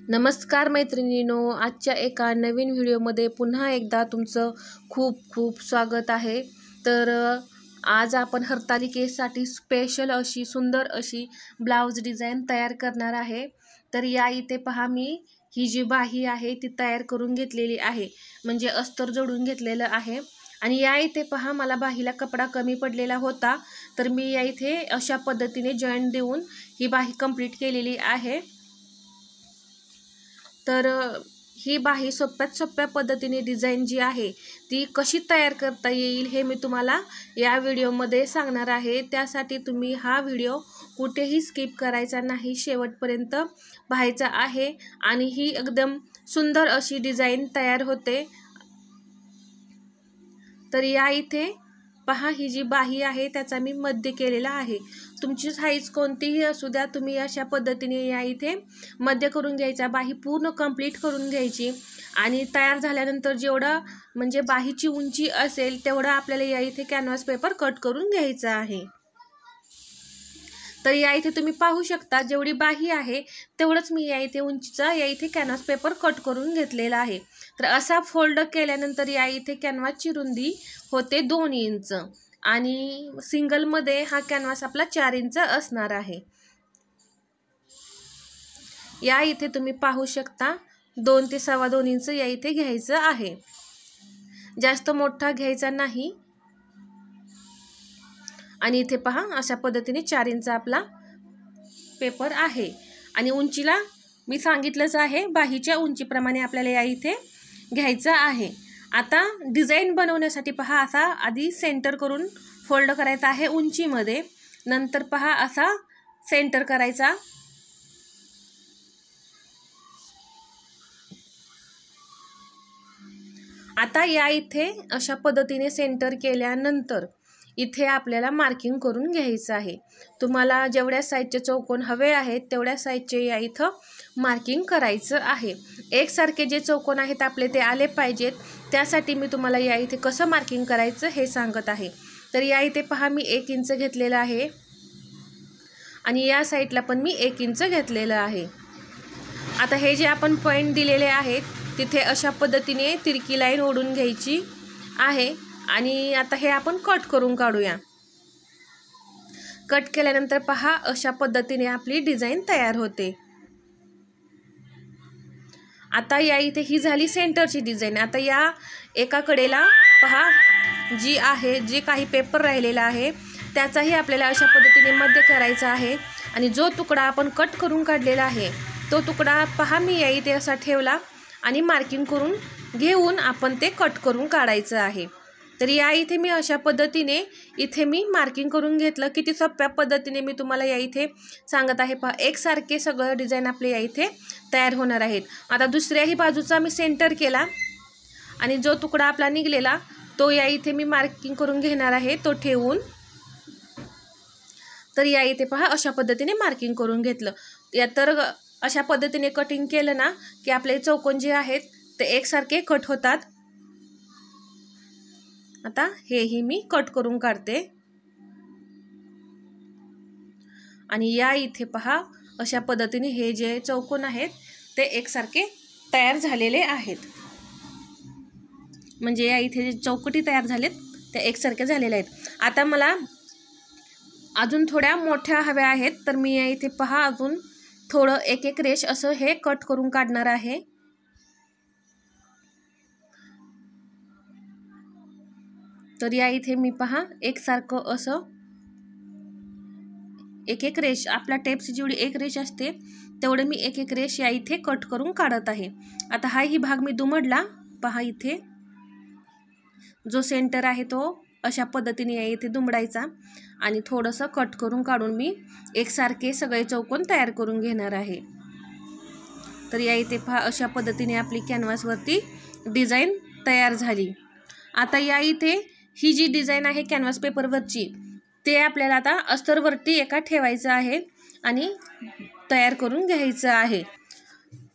नमस्कार मैत्रिणींनो, आजच्या एका नवीन व्हिडिओमध्ये पुन्हा एकदा तुमचं खूप खूप स्वागत आहे। तर आज आपण हरतालिकेसाठी स्पेशल अशी सुंदर अशी ब्लाउज डिझाइन तयार करणार आहे। तर या इथे पहा, मी ही जी बाही आहे ती तयार करून घेतलेली आहे, म्हणजे अस्तर जोडून घेतलेलं आहे। आणि या इथे पहा, मला बाहीला कपडा कमी पडलेला होता, तर मी या इथे अशा पद्धतीने जॉईंट देऊन ही बाही कंप्लीट केलेली आहे। तर ही बाही सोप्या पद्धतीने डिझाइन जी आहे ती कशी तयार करता येईल हे मी तुम्हाला या व्हिडिओमध्ये सांगणार आहे। त्यासाठी तुम्ही हा व्हिडिओ कुठेही स्किप करायचा नाही, शेवटपर्यंत पाहायचा आहे आणि ही एकदम सुंदर अशी डिझाइन तयार होते। तर या इथे पहा, ही जी बाही आहे त्याचा मी मध्य केलेला आहे। तुमची साईज कोणतीही असू द्या, तुम्ही अशा पद्धतीने या इथे मध्य करून घ्यायचा, बाही पूर्ण कंप्लीट करून घ्यायची। आणि तयार झाल्यानंतर जेवढा म्हणजे बाहीची उंची असेल तेवढा आपल्याला या इथे कॅनव्हास पेपर कट करून घ्यायचा आहे। तर या इथे तुम्ही पाहू शकता, जेवढी बाही आहे तेवढंच मी या इथे उंचीचा या इथे कॅनव्हास पेपर कट करून घेतलेला आहे। तर असा फोल्ड केल्यानंतर या इथे कॅनव्हासची रुंदी होते 2 इंच आणि सिंगलमध्ये हा कॅनव्हास आपला 4 इंच असणार आहे। या इथे तुम्ही पाहू शकता 2 ते 2.25 इंच या इथे घ्यायचं आहे, जास्त मोठा घ्यायचा नाही। आणि इथे पहा, अशा पद्धतीने 4 इंच आपला पेपर आहे आणि उंचीला मी सांगितलंच आहे, बाहीच्या उंचीप्रमाणे आपल्याला या इथे घ्यायचं आहे। आता डिझाइन बनवण्यासाठी पहा, असा आधी सेंटर करून फोल्ड करायचा आहे उंचीमध्ये, नंतर पहा असा सेंटर करायचा। आता या इथे अशा पद्धतीने सेंटर केल्यानंतर इथे आपल्याला मार्किंग करून घ्यायचं आहे। तुम्हाला जेवढ्या साईजचे चौकोन हवे आहेत तेवढ्या साईजचे या इथं मार्किंग करायचं आहे। एकसारखे जे चौकोन आहेत आपले ते आले पाहिजेत, त्यासाठी मी तुम्हाला या इथे कसं मार्किंग करायचं हे सांगत आहे। तर या इथे पहा, मी 1 इंच घेतलेलं आहे आणि या साईडला पण मी 1 इंच घेतलेलं आहे। आता हे जे आपण पॉइंट दिलेले आहेत तिथे अशा पद्धतीने तिरकी लाईन ओढून घ्यायची आहे आणि आता हे आपण कट करून काढूया। कट केल्यानंतर पहा, अशा पद्धतीने आपली डिझाइन तयार होते। आता या इथे ही झाली सेंटरची डिझाइन। आता या एका कडेला पहा, जी आहे जे काही पेपर राहिलेला आहे त्याचाही आपल्याला अशा पद्धतीने मध्य करायचा आहे आणि जो तुकडा आपण कट करून काढलेला आहे तो तुकडा पहा, मी या इथे असा ठेवला आणि मार्किंग करून घेऊन आपण ते कट करून काढायचं आहे। तर या इथे मी अशा पद्धतीने इथे मी मार्किंग करून घेतलं। किती सोप्या पद्धतीने मी तुम्हाला या इथे सांगत आहे। पहा, एकसारखे सगळं डिझाइन आपले या इथे तयार होणार आहेत। आता दुसऱ्याही बाजूचा मी सेंटर केला आणि जो तुकडा आपला निघलेला तो या इथे मी मार्किंग करून घेणार आहे, तो ठेवून। तर या इथे पहा, अशा पद्धतीने मार्किंग करून घेतलं। या तर अशा पद्धतीने कटिंग केलं ना की आपले चौकोन जे आहेत ते एकसारखे कट होतात। आता हेही मी कट करून काढते आणि या इथे पहा, अशा पद्धतीने हे जे चौकोन आहेत ते एकसारखे तयार झालेले आहेत, म्हणजे या इथे जे चौकटी तयार झालेत ते एकसारखे झालेले आहेत। आता मला अजून थोड्या मोठ्या हव्या आहेत, तर मी या इथे पहा अजून थोडं एक रेष असं हे कट करून काढणार आहे। तर या इथे मी पहा, एकसारखं असं एक रेष, आपल्या टेपची जेवढी एक रेष असते तेवढे मी एक रेष या इथे कट करून काढत आहे। आता हा ही भाग मी दुमडला, पहा इथे जो सेंटर आहे तो अशा पद्धतीने या इथे दुमडायचा आणि थोडंसं कट करून काढून मी एकसारखे सगळे चौकोन तयार करून घेणार आहे। तर या इथे पहा, अशा पद्धतीने आपली कॅनव्हासवरती डिझाइन तयार झाली। आता या इथे ही जी डिझाइन आहे कॅनव्हास पेपरवरची ते आपल्याला आता अस्तरवरती एका ठेवायचं आहे आणि तयार करून घ्यायचं आहे।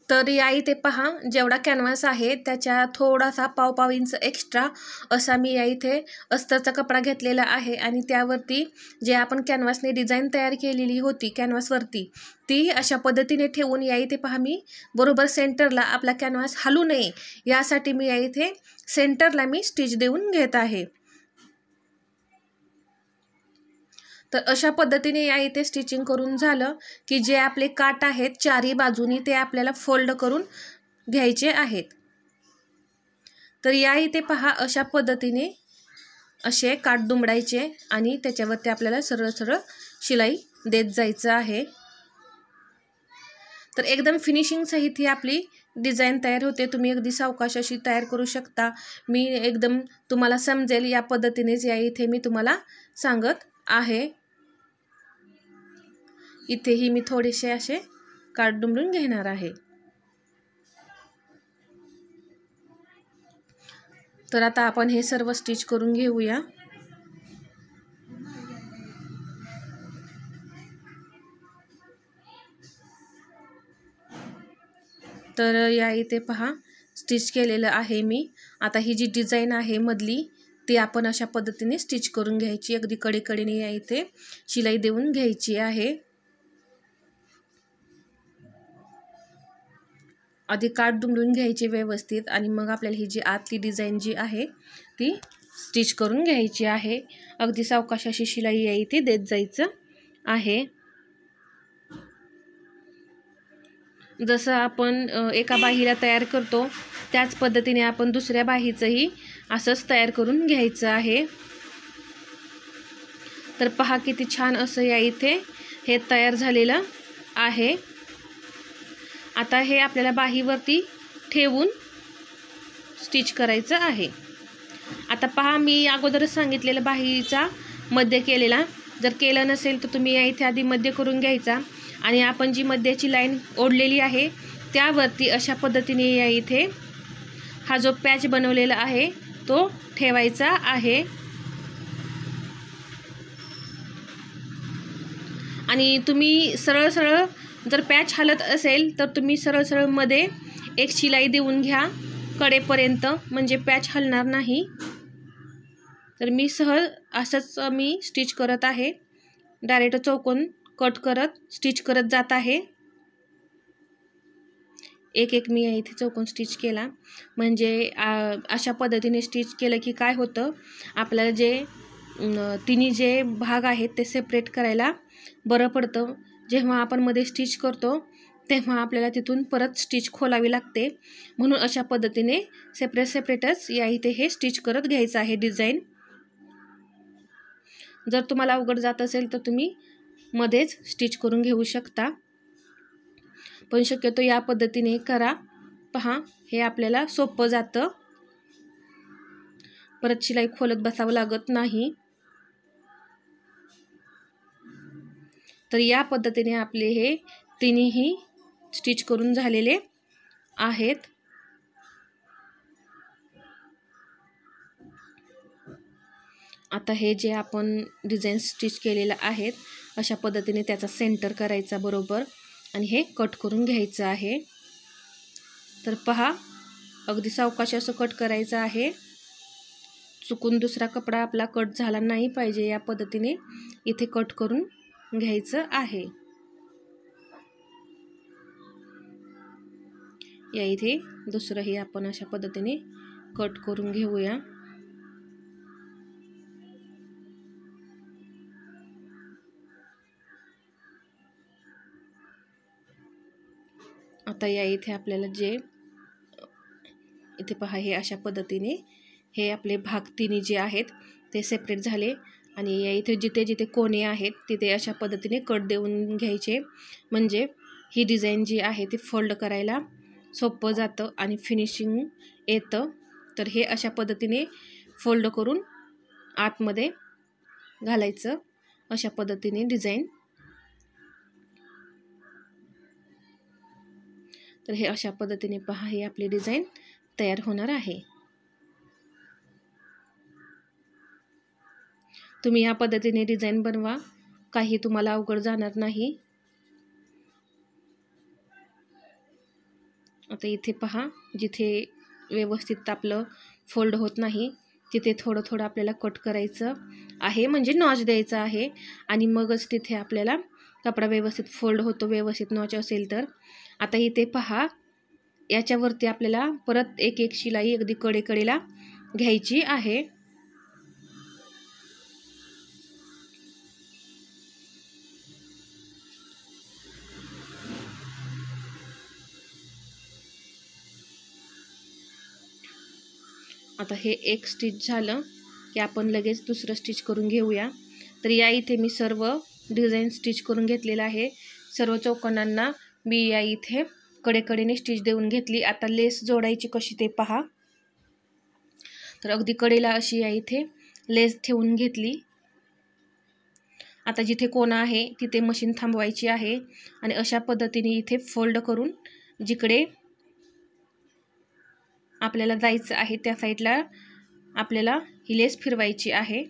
तर या इथे पहा, जेवढा कॅनव्हास आहे त्याच्या थोडासा पाव इंच एक्स्ट्रा असा मी या इथे अस्तरचा कपडा घेतलेला आहे आणि त्यावरती जे आपण कॅनव्हासने डिझाईन तयार केलेली होती कॅनव्हासवरती ती अशा पद्धतीने ठेवून या इथे पहा, मी बरोबर सेंटरला आपला कॅनव्हास हलू नये यासाठी मी या इथे सेंटरला मी स्टिच देऊन घेत आहे। तर अशा पद्धतीने या इथे स्टिचिंग करून झालं की जे आपले काट आहेत चारी बाजूनी ते आपल्याला फोल्ड करून घ्यायचे आहेत। तर या इथे पहा, अशा पद्धतीने असे काट दुमडायचे आणि त्याच्यावरती आपल्याला सरळ सरळ शिलाई देत जायचं आहे। तर एकदम फिनिशिंग सहित ही आपली डिझाईन तयार होते। तुम्ही अगदी सावकाश अशी तयार करू शकता। मी एकदम तुम्हाला समजेल या पद्धतीनेच या इथे मी तुम्हाला सांगत आहे। इथेही मी थोडेसे असे काट दुमडून घेणार आहे। तर आता आपण हे सर्व स्टिच करून घेऊया। तर या इथे पहा, स्टिच केलेलं आहे मी। आता ही जी डिझाईन आहे मधली ती आपण अशा पद्धतीने स्टिच करून घ्यायची। अगदी कडेकडेने या इथे शिलाई देऊन घ्यायची आहे। आधी काट दुमडून घ्यायचे व्यवस्थित आणि मग आपल्याला ही जी आतली डिझाईन जी आहे ती स्टिच करून घ्यायची आहे। अगदी सावकाश अशी शिलाई या इथे देत जायचं आहे। जसं आपण एका बाहीला तयार करतो त्याच पद्धतीने आपण दुसऱ्या बाहीचंही असंच तयार करून घ्यायचं आहे। तर पहा किती छान असं या इथे हे तयार झालेलं आहे। आता हे आपल्याला बाहीवरती ठेवून स्टिच करायचं आहे। आता पहा, मी अगोदरच सांगितलेलं बाहीचा मध्य केलेला, जर केलं नसेल तर तुम्ही या इथे आधी मध्य करून घ्यायचा आणि आपण जी मध्याची लाईन ओढलेली आहे त्यावरती अशा पद्धतीने या इथे हा जो पॅच बनवलेला आहे तो ठेवायचा आहे। आणि तुम्ही सरळ सरळ जर पॅच हलत असेल तर तुम्ही सरळ सरळ मध्ये एक शिलाई देऊन घ्या कडेपर्यंत, म्हणजे पॅच हलणार नाही। तर मी सहज असंच मी स्टिच करत आहे, डायरेक्ट चौकोन कट करत स्टिच करत जात आहे। एक एक मी इथे चौकोन स्टिच केला, म्हणजे अशा पद्धतीने स्टिच केलं की काय होतं, आपल्याला जे तिन्ही जे भाग आहेत ते सेपरेट करायला बरं पडतं। जेव्हा आपण मध्ये स्टिच करतो तेव्हा आपल्याला तिथून परत स्टिच खोलावी लागते, म्हणून अशा पद्धतीने सेपरेटच या इथे हे स्टिच करत घ्यायचं आहे डिझाईन। जर तुम्हाला अवघड जात असेल तर तुम्ही मध्येच स्टिच करून घेऊ शकता, पण शक्यतो या पद्धतीने करा। पहा, हे आपल्याला सोपं जातं, परत शिलाई खोलत बसावं लागत नाही। तर या पद्धतीने आपले हे तिन्ही स्टिच करून झालेले आहेत। आता हे जे आपण डिझाईन स्टिच केलेलं आहेत अशा पद्धतीने त्याचा सेंटर करायचा बरोबर आणि हे कट करून घ्यायचं आहे। तर पहा, अगदी सावकाश असं कट करायचं आहे, चुकून दुसरा कपडा आपला कट झाला नाही पाहिजे, या पद्धतीने इथे कट करून घ्यायचं आहे। या इथे दुसरंही आपण अशा पद्धतीने कट करून घेऊया। आता या इथे आपल्याला जे इथे पहा, हे अशा पद्धतीने हे आपले भाग तिन्ही जे आहेत ते सेपरेट झाले आणि या इथे जिथे जिथे कोणे आहेत तिथे अशा पद्धतीने कट देऊन घ्यायचे, म्हणजे ही डिझाईन जी आहे ती फोल्ड करायला सोपं जातं आणि फिनिशिंग येतं। तर हे अशा पद्धतीने फोल्ड करून आतमध्ये घालायचं, अशा पद्धतीने डिझाईन। तर हे अशा पद्धतीने पहा, हे आपली डिझाईन तयार होणार आहे। तुम्ही या पद्धतीने डिझाईन बनवा, काही तुम्हाला अवघड जाणार नाही। आता इथे पहा, जिथे व्यवस्थित आपलं फोल्ड होत नाही तिथे थोडं थोडं आपल्याला कट करायचं आहे, म्हणजे नॉच द्यायचा आहे आणि मगच तिथे आपल्याला कपडा व्यवस्थित फोल्ड होतो, व्यवस्थित नॉच असेल तर. आता इथे पहा, याच्यावरती आपल्याला परत एक एक शिलाई अगदी कडेकडेला घ्यायची आहे. आता हे एक स्टिच झालं की आपण लगेच दुसरं स्टिच करून घेऊया. तर या इथे मी सर्व डिझाईन स्टिच करून घेतलेलं आहे. सर्व चौकोनांना मी या इथे कडेकडेने स्टिच देऊन घेतली. आता लेस जोडायची कशी ते पहा. तर अगदी कडेला अशी या इथे लेस ठेवून घेतली. आता जिथे कोना आहे तिथे मशीन थांबवायची आहे आणि अशा पद्धतीने इथे फोल्ड करून जिकडे आपल्याला जायचं आहे त्या साईडला आपल्याला ही लेस फिरवायची आहे.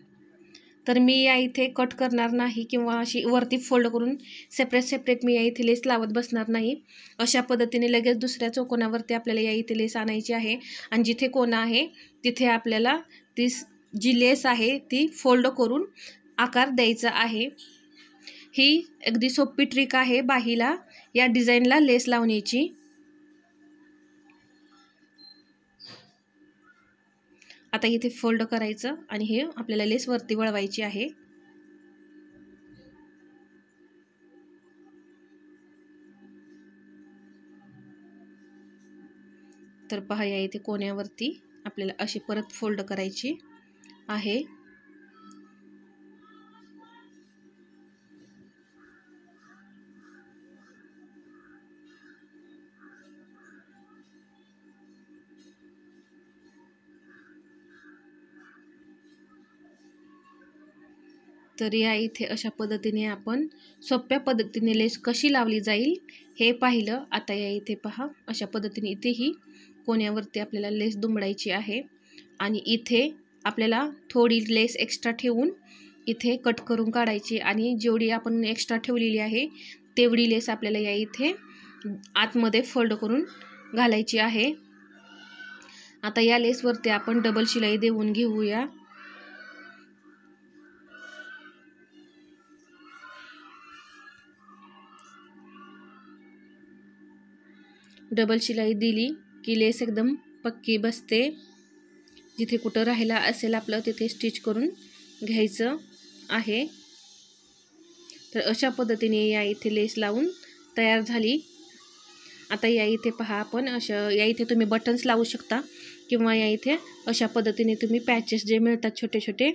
तर मी या इथे कट करणार नाही किंवा अशी वरती फोल्ड करून सेपरेट मी या इथे लेस लावत बसणार नाही. अशा पद्धतीने लगेच दुसऱ्या चौकोनावरती आपल्याला या इथे लेस आणायची आहे आणि जिथे कोना आहे तिथे आपल्याला ती जी लेस आहे ती फोल्ड करून आकार द्यायचा आहे. ही अगदी सोपी ट्रिक आहे बाहीला या डिझाईनला लेस लावण्याची. आता इथे फोल्ड करायचं आणि हे आपल्याला लेस वरती वळवायची आहे. तर पहा, या इथे कोण्यावरती आपल्याला अशी परत फोल्ड करायची आहे. तर या इथे अशा पद्धतीने आपण सोप्या पद्धतीने लेस कशी लावली जाईल हे पाहिलं. आता या इथे पहा, अशा पद्धतीने इथेही कोण्यावरती आपल्याला लेस दुमडायची आहे आणि इथे आपल्याला थोडी लेस एक्स्ट्रा ठेवून इथे कट करून काढायची आणि जेवढी आपण एक्स्ट्रा ठेवलेली आहे तेवढी लेस आपल्याला या इथे आतमध्ये फोल्ड करून घालायची आहे. आता या लेसवरती आपण डबल शिलाई देऊन घेऊया. डबल शिलाई दिली की लेस एकदम पक्की बसते. जिथे कुठं राहिला असेल आपलं तिथे स्टिच करून घ्यायचं आहे. तर अशा पद्धतीने या इथे लेस लावून तयार झाली. आता या इथे पहा, आपण अशा या इथे तुम्ही बटन्स लावू शकता किंवा या इथे अशा पद्धतीने तुम्ही पॅचेस जे मिळतात छोटे छोटे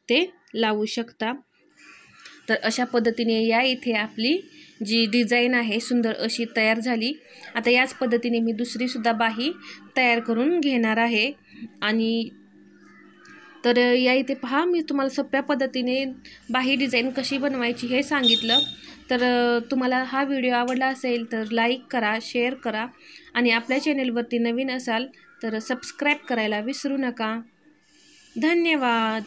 ते लावू शकता. तर अशा पद्धतीने या इथे आपली जी डिझाईन आहे सुंदर अशी तयार झाली. आता याच पद्धतीने मी दुसरीसुद्धा बाही तयार करून घेणार आहे. आणि तर या इथे पहा, मी तुम्हाला सोप्या पद्धतीने बाही डिझाईन कशी बनवायची हे सांगितलं. तर तुम्हाला हा व्हिडिओ आवडला असेल तर लाईक करा, शेअर करा आणि आपल्या चॅनेलवरती नवीन असाल तर सबस्क्राईब करायला विसरू नका. धन्यवाद.